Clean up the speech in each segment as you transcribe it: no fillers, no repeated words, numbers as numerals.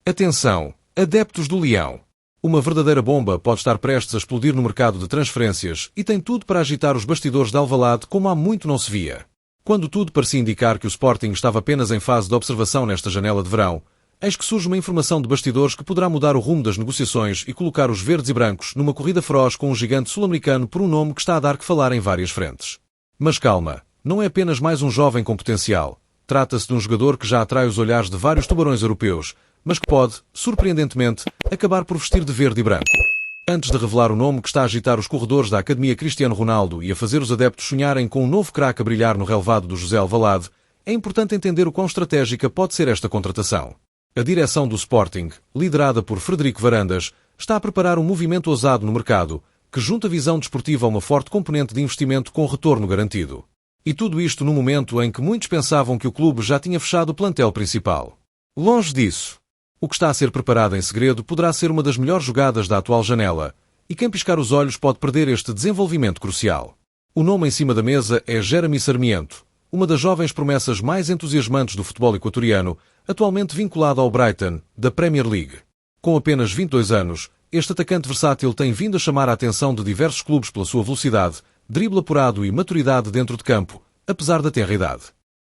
Atenção, adeptos do Leão! Uma verdadeira bomba pode estar prestes a explodir no mercado de transferências e tem tudo para agitar os bastidores de Alvalade como há muito não se via. Quando tudo parecia indicar que o Sporting estava apenas em fase de observação nesta janela de verão, eis que surge uma informação de bastidores que poderá mudar o rumo das negociações e colocar os verdes e brancos numa corrida feroz com um gigante sul-americano por um nome que está a dar que falar em várias frentes. Mas calma, não é apenas mais um jovem com potencial. Trata-se de um jogador que já atrai os olhares de vários tubarões europeus, mas que pode, surpreendentemente, acabar por vestir de verde e branco. Antes de revelar o nome que está a agitar os corredores da Academia Cristiano Ronaldo e a fazer os adeptos sonharem com um novo craque a brilhar no relvado do José Alvalade, é importante entender o quão estratégica pode ser esta contratação. A direção do Sporting, liderada por Frederico Varandas, está a preparar um movimento ousado no mercado, que junta a visão desportiva a uma forte componente de investimento com retorno garantido. E tudo isto no momento em que muitos pensavam que o clube já tinha fechado o plantel principal. Longe disso. O que está a ser preparado em segredo poderá ser uma das melhores jogadas da atual janela, e quem piscar os olhos pode perder este desenvolvimento crucial. O nome em cima da mesa é Jeremy Sarmiento, uma das jovens promessas mais entusiasmantes do futebol equatoriano, atualmente vinculado ao Brighton, da Premier League. Com apenas 22 anos, este atacante versátil tem vindo a chamar a atenção de diversos clubes pela sua velocidade, drible apurado e maturidade dentro de campo, apesar da tenra idade.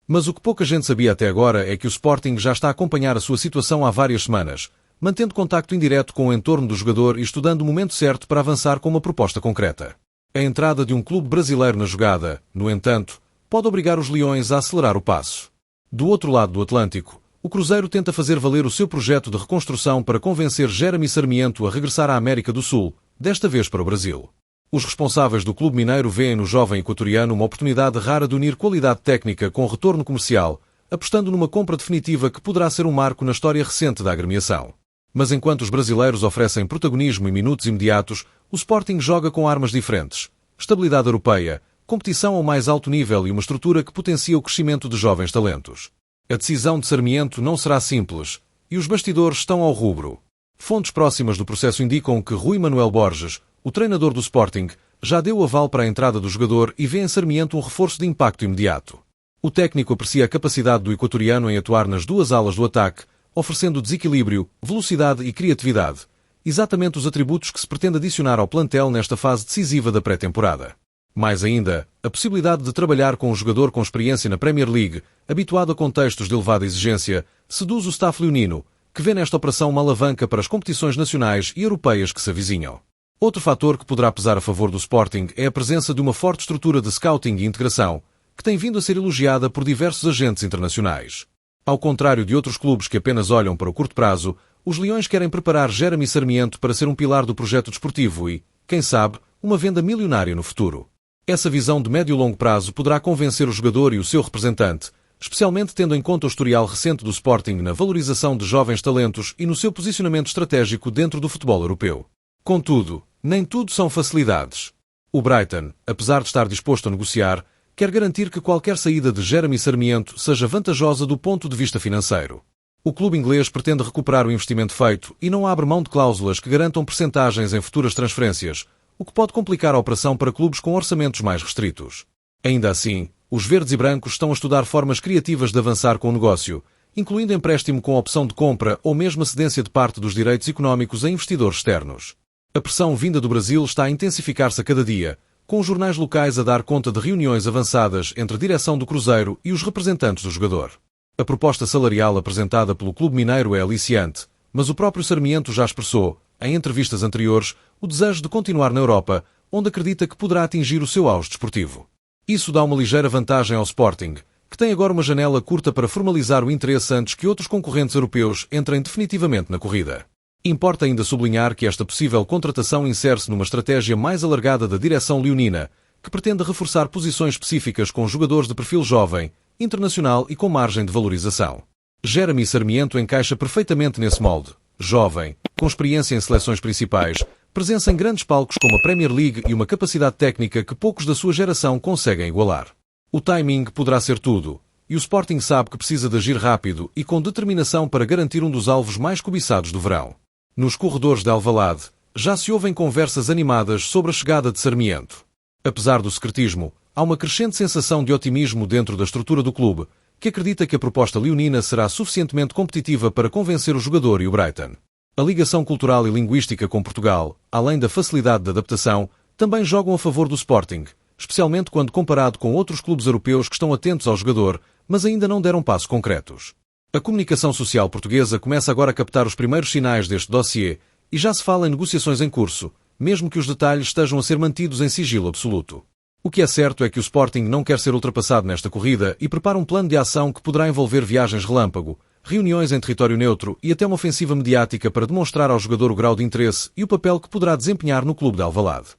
Mas o que pouca gente sabia até agora é que o Sporting já está a acompanhar a sua situação há várias semanas, mantendo contacto indireto com o entorno do jogador e estudando o momento certo para avançar com uma proposta concreta. A entrada de um clube brasileiro na jogada, no entanto, pode obrigar os Leões a acelerar o passo. Do outro lado do Atlântico, o Cruzeiro tenta fazer valer o seu projeto de reconstrução para convencer Jeremy Sarmiento a regressar à América do Sul, desta vez para o Brasil. Os responsáveis do clube mineiro veem no jovem equatoriano uma oportunidade rara de unir qualidade técnica com retorno comercial, apostando numa compra definitiva que poderá ser um marco na história recente da agremiação. Mas enquanto os brasileiros oferecem protagonismo e minutos imediatos, o Sporting joga com armas diferentes. Estabilidade europeia, competição ao mais alto nível e uma estrutura que potencia o crescimento de jovens talentos. A decisão de Sarmiento não será simples, e os bastidores estão ao rubro. Fontes próximas do processo indicam que Rui Manuel Borges, o treinador do Sporting, já deu o aval para a entrada do jogador e vê em Sarmiento um reforço de impacto imediato. O técnico aprecia a capacidade do equatoriano em atuar nas duas alas do ataque, oferecendo desequilíbrio, velocidade e criatividade, exatamente os atributos que se pretende adicionar ao plantel nesta fase decisiva da pré-temporada. Mais ainda, a possibilidade de trabalhar com um jogador com experiência na Premier League, habituado a contextos de elevada exigência, seduz o staff leonino, que vê nesta operação uma alavanca para as competições nacionais e europeias que se avizinham. Outro fator que poderá pesar a favor do Sporting é a presença de uma forte estrutura de scouting e integração, que tem vindo a ser elogiada por diversos agentes internacionais. Ao contrário de outros clubes que apenas olham para o curto prazo, os Leões querem preparar Jeremy Sarmiento para ser um pilar do projeto desportivo e, quem sabe, uma venda milionária no futuro. Essa visão de médio e longo prazo poderá convencer o jogador e o seu representante, especialmente tendo em conta o historial recente do Sporting na valorização de jovens talentos e no seu posicionamento estratégico dentro do futebol europeu. Contudo, nem tudo são facilidades. O Brighton, apesar de estar disposto a negociar, quer garantir que qualquer saída de Jeremy Sarmiento seja vantajosa do ponto de vista financeiro. O clube inglês pretende recuperar o investimento feito e não abre mão de cláusulas que garantam percentagens em futuras transferências, o que pode complicar a operação para clubes com orçamentos mais restritos. Ainda assim, os verdes e brancos estão a estudar formas criativas de avançar com o negócio, incluindo empréstimo com opção de compra ou mesmo a cedência de parte dos direitos económicos a investidores externos. A pressão vinda do Brasil está a intensificar-se a cada dia, com os jornais locais a dar conta de reuniões avançadas entre a direção do Cruzeiro e os representantes do jogador. A proposta salarial apresentada pelo clube mineiro é aliciante, mas o próprio Sarmiento já expressou, em entrevistas anteriores, o desejo de continuar na Europa, onde acredita que poderá atingir o seu auge desportivo. Isso dá uma ligeira vantagem ao Sporting, que tem agora uma janela curta para formalizar o interesse antes que outros concorrentes europeus entrem definitivamente na corrida. Importa ainda sublinhar que esta possível contratação insere-se numa estratégia mais alargada da direção leonina, que pretende reforçar posições específicas com jogadores de perfil jovem, internacional e com margem de valorização. Jeremy Sarmiento encaixa perfeitamente nesse molde. Jovem, com experiência em seleções principais, presença em grandes palcos como a Premier League e uma capacidade técnica que poucos da sua geração conseguem igualar. O timing poderá ser tudo, e o Sporting sabe que precisa de agir rápido e com determinação para garantir um dos alvos mais cobiçados do verão. Nos corredores de Alvalade, já se ouvem conversas animadas sobre a chegada de Sarmiento. Apesar do secretismo, há uma crescente sensação de otimismo dentro da estrutura do clube, que acredita que a proposta leonina será suficientemente competitiva para convencer o jogador e o Brighton. A ligação cultural e linguística com Portugal, além da facilidade de adaptação, também jogam a favor do Sporting, especialmente quando comparado com outros clubes europeus que estão atentos ao jogador, mas ainda não deram passos concretos. A comunicação social portuguesa começa agora a captar os primeiros sinais deste dossiê e já se fala em negociações em curso, mesmo que os detalhes estejam a ser mantidos em sigilo absoluto. O que é certo é que o Sporting não quer ser ultrapassado nesta corrida e prepara um plano de ação que poderá envolver viagens relâmpago, reuniões em território neutro e até uma ofensiva mediática para demonstrar ao jogador o grau de interesse e o papel que poderá desempenhar no clube de Alvalade.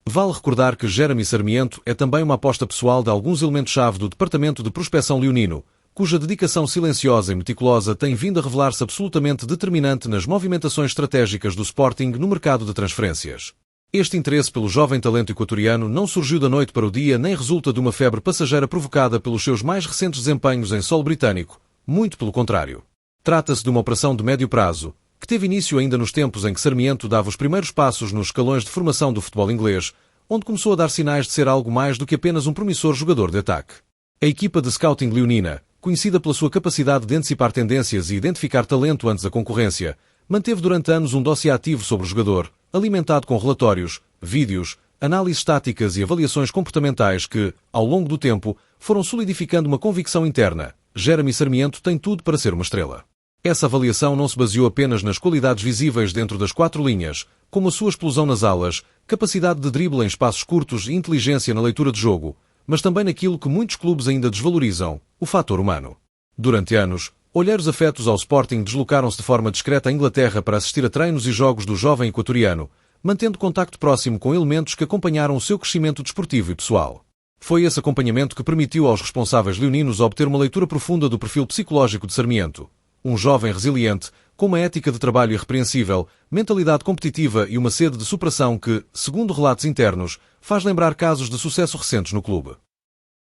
Vale recordar que Jeremy Sarmiento é também uma aposta pessoal de alguns elementos-chave do Departamento de Prospeção leonino, cuja dedicação silenciosa e meticulosa tem vindo a revelar-se absolutamente determinante nas movimentações estratégicas do Sporting no mercado de transferências. Este interesse pelo jovem talento equatoriano não surgiu da noite para o dia nem resulta de uma febre passageira provocada pelos seus mais recentes desempenhos em solo britânico, muito pelo contrário. Trata-se de uma operação de médio prazo, que teve início ainda nos tempos em que Sarmiento dava os primeiros passos nos escalões de formação do futebol inglês, onde começou a dar sinais de ser algo mais do que apenas um promissor jogador de ataque. A equipa de scouting leonina, conhecida pela sua capacidade de antecipar tendências e identificar talento antes da concorrência, manteve durante anos um dossiê ativo sobre o jogador, alimentado com relatórios, vídeos, análises táticas e avaliações comportamentais que, ao longo do tempo, foram solidificando uma convicção interna. Jeremy Sarmiento tem tudo para ser uma estrela. Essa avaliação não se baseou apenas nas qualidades visíveis dentro das quatro linhas, como a sua explosão nas alas, capacidade de drible em espaços curtos e inteligência na leitura de jogo, mas também naquilo que muitos clubes ainda desvalorizam, o fator humano. Durante anos, olheiros afetos ao Sporting deslocaram-se de forma discreta à Inglaterra para assistir a treinos e jogos do jovem equatoriano, mantendo contacto próximo com elementos que acompanharam o seu crescimento desportivo e pessoal. Foi esse acompanhamento que permitiu aos responsáveis leoninos obter uma leitura profunda do perfil psicológico de Sarmiento. Um jovem resiliente, com uma ética de trabalho irrepreensível, mentalidade competitiva e uma sede de superação que, segundo relatos internos, faz lembrar casos de sucesso recentes no clube.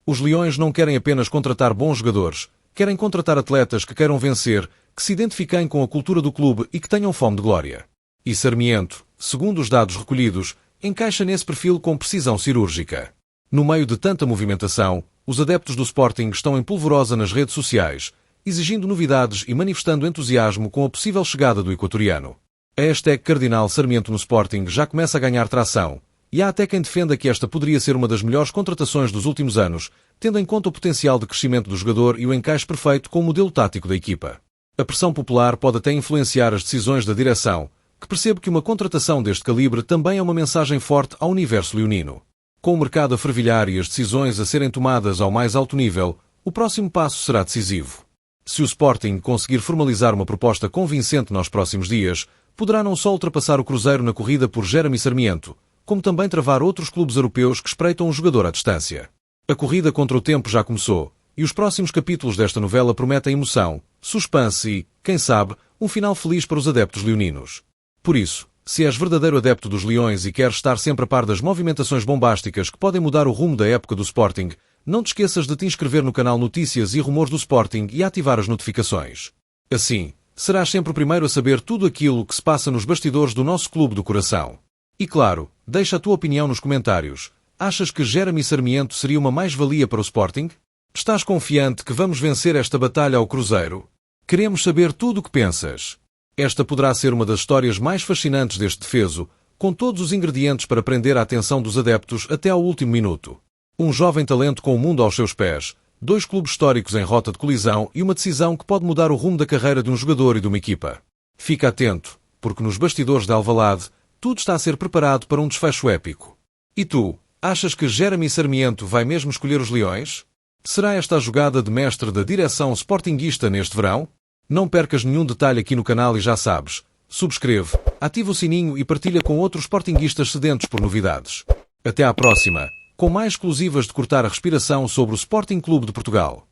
Os Leões não querem apenas contratar bons jogadores, querem contratar atletas que queiram vencer, que se identifiquem com a cultura do clube e que tenham fome de glória. E Sarmiento, segundo os dados recolhidos, encaixa nesse perfil com precisão cirúrgica. No meio de tanta movimentação, os adeptos do Sporting estão em polvorosa nas redes sociais, exigindo novidades e manifestando entusiasmo com a possível chegada do equatoriano. A hashtag Cardinal Sarmiento no Sporting já começa a ganhar tração, e há até quem defenda que esta poderia ser uma das melhores contratações dos últimos anos, tendo em conta o potencial de crescimento do jogador e o encaixe perfeito com o modelo tático da equipa. A pressão popular pode até influenciar as decisões da direção, que percebe que uma contratação deste calibre também é uma mensagem forte ao universo leonino. Com o mercado a fervilhar e as decisões a serem tomadas ao mais alto nível, o próximo passo será decisivo. Se o Sporting conseguir formalizar uma proposta convincente nos próximos dias, poderá não só ultrapassar o Cruzeiro na corrida por Jeremy Sarmiento, como também travar outros clubes europeus que espreitam um jogador à distância. A corrida contra o tempo já começou, e os próximos capítulos desta novela prometem emoção, suspense e, quem sabe, um final feliz para os adeptos leoninos. Por isso, se és verdadeiro adepto dos Leões e queres estar sempre a par das movimentações bombásticas que podem mudar o rumo da época do Sporting, não te esqueças de te inscrever no canal Notícias e Rumores do Sporting e ativar as notificações. Assim, serás sempre o primeiro a saber tudo aquilo que se passa nos bastidores do nosso clube do coração. E claro, deixa a tua opinião nos comentários. Achas que Jeremy Sarmiento seria uma mais-valia para o Sporting? Estás confiante que vamos vencer esta batalha ao Cruzeiro? Queremos saber tudo o que pensas. Esta poderá ser uma das histórias mais fascinantes deste defeso, com todos os ingredientes para prender a atenção dos adeptos até ao último minuto. Um jovem talento com o mundo aos seus pés, dois clubes históricos em rota de colisão e uma decisão que pode mudar o rumo da carreira de um jogador e de uma equipa. Fica atento, porque nos bastidores de Alvalade, tudo está a ser preparado para um desfecho épico. E tu, achas que Jeremy Sarmiento vai mesmo escolher os Leões? Será esta a jogada de mestre da direção sportinguista neste verão? Não percas nenhum detalhe aqui no canal e já sabes. Subscreve, ativa o sininho e partilha com outros sportinguistas sedentos por novidades. Até à próxima, com mais exclusivas de cortar a respiração sobre o Sporting Clube de Portugal.